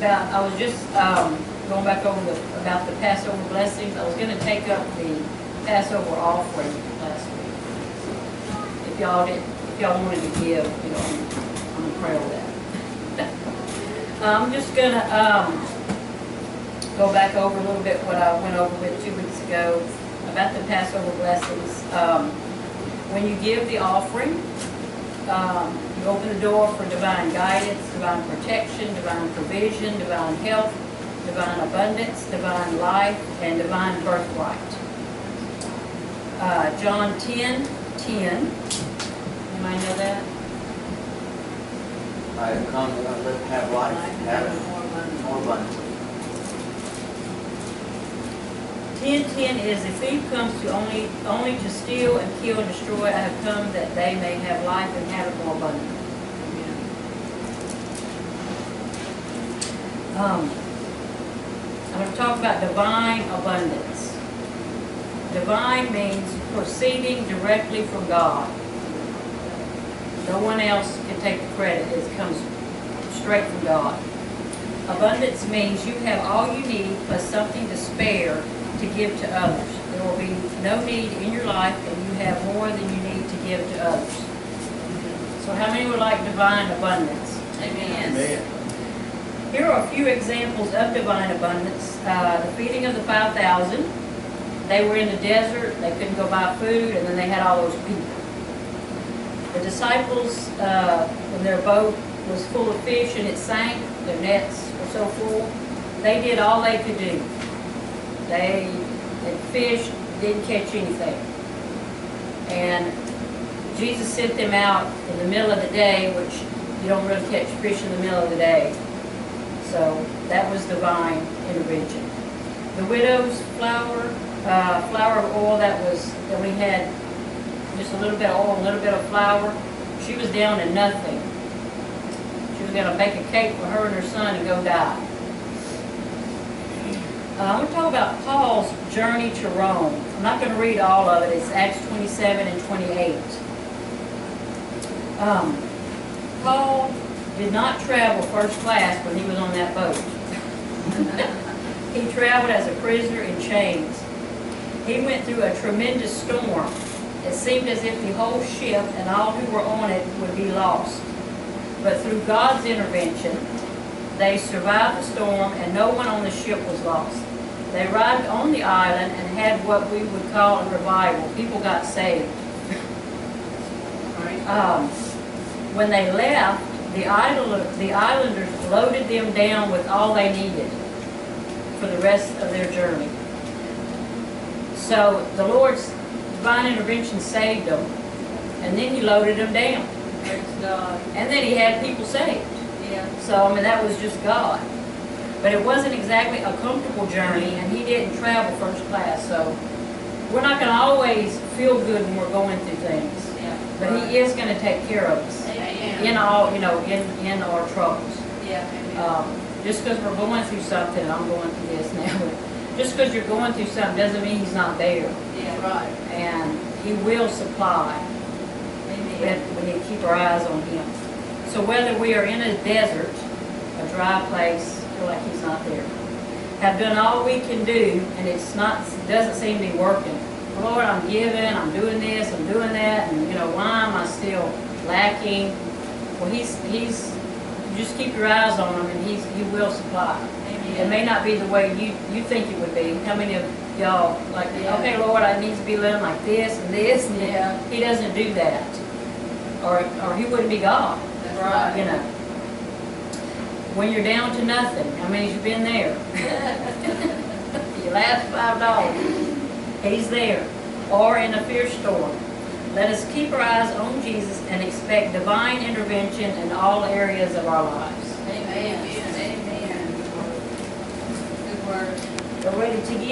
I was just going back over about the Passover blessings. I was going to take up the Passover offering last week. If y'all wanted to give, I'm going to pray over that. I'm just going to go back over a little bit what I went over with 2 weeks ago about the Passover blessings. When you give the offering, you open the door for divine guidance, divine protection, divine provision, divine health, divine abundance, divine life, and divine birthright. John 10:10. You might know that? I have come to have life, have it more abundantly. 10:10 is, "The thief comes to only to steal and kill and destroy. I have come that they may have life and have it more abundantly." I'm going to talk about divine abundance. Divine means proceeding directly from God. No one else can take the credit. It comes straight from God. Abundance means you have all you need plus something to spare to give to others. There will be no need in your life, and you have more than you need to give to others. So how many would like divine abundance? Amen. Amen. Here are a few examples of divine abundance. The feeding of the 5,000. They were in the desert. They couldn't go buy food, and then they had all those people. The disciples, when their boat was full of fish and it sank, their nets were so full, they did all they could do. They fished, didn't catch anything. And Jesus sent them out in the middle of the day, which you don't really catch fish in the middle of the day. So that was divine intervention. The widow's flour of oil that we had just a little bit of oil, a little bit of flour. She was down to nothing. She was going to bake a cake for her and her son and go die. I'm going to talk about Paul's journey to Rome. I'm not going to read all of it. It's Acts 27 and 28. Paul did not travel first class when he was on that boat. He traveled as a prisoner in chains. He went through a tremendous storm. It seemed as if the whole ship and all who were on it would be lost. But through God's intervention, they survived the storm and no one on the ship was lost. They arrived on the island and had what we would call a revival. People got saved. When they left, the islanders loaded them down with all they needed for the rest of their journey. So the Lord's divine intervention saved them, and then He loaded them down. Praise God. And then He had people saved. Yeah. So, that was just God. But it wasn't exactly a comfortable journey, and He didn't travel first class. So we're not going to always feel good when we're going through things. Yeah. But He is going to take care of us Amen. in all, in our troubles. Yeah. Amen. Just because we're going through something, I'm going through this now. Just because you're going through something doesn't mean He's not there. Yeah. Right. And He will supply. Amen. We need to keep our eyes on Him. So whether we are in a desert, a dry place, feel like He's not there, have done all we can do, and doesn't seem to be working. Lord, I'm giving, I'm doing this, I'm doing that, and why am I still lacking? Well, He's just keep your eyes on Him, and He will supply. Amen. It may not be the way you think it would be. How many of y'all okay, Lord, I need to be living like this and this, and Yeah. He doesn't do that, or He wouldn't be God. That's right. When you're down to nothing, how many of you been there? Your last $5, He's there. Or in a fierce storm. Let us keep our eyes on Jesus and expect divine intervention in all areas of our lives. Amen. Amen. Good word. We're ready to give.